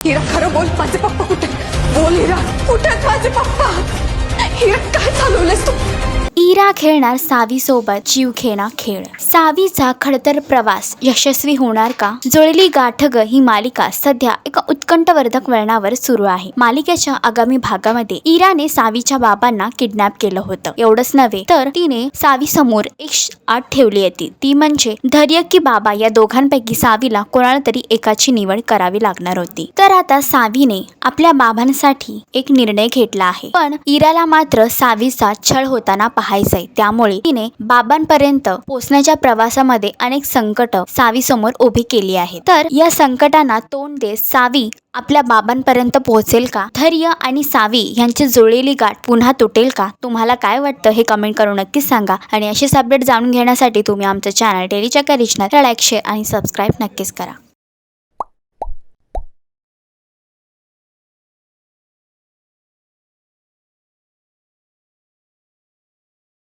हिरा खरं बोल, माझे पप्पा कुठे? बोल हिरा, कुठे आहेत माझे पप्पा? हिरा काय चालवलंस तू? इरा खेळणार सावीसोबत जीवघेणा खेळ. सावीचा खडतर प्रवास यशस्वी होणार का? जुळली गाठ ग ही मालिका सध्या एका उत्कंठवर्धक वळणावर सुरू आहे. मालिकेच्या आगामी भागामध्ये इराने सावीच्या बाबांना किडनॅप केलं होतं. एवढंच नव्हे तर तिने सावी समोर एक अट ठेवली होती, ती म्हणजे धैर्य की बाबा या दोघांपैकी सावीला कोणाला तरी एकाची निवड करावी लागणार होती. तर आता सावीने आपल्या बाबांसाठी एक निर्णय घेतला आहे, पण इराला मात्र सावीचा छळ होताना पाहायचंय. त्यामुळे तिने बाबांपर्यंत पोहोचण्याच्या प्रवासामध्ये अनेक संकट सावी समोर उभी केली आहेत. तर या संकटांना तोंड देत सावी आपल्या बाबांपर्यंत पोहोचेल का? धैर्य आणि सावी यांची जुळलेली गाठ पुन्हा तुटेल का? तुम्हाला काय वाटतं हे कमेंट करून नक्कीच सांगा. आणि अशीच अपडेट जाणून घेण्यासाठी तुम्ही आमचं चॅनल डेली चक्कर रिजनल लाईक, शेअर आणि सबस्क्राईब नक्कीच करा.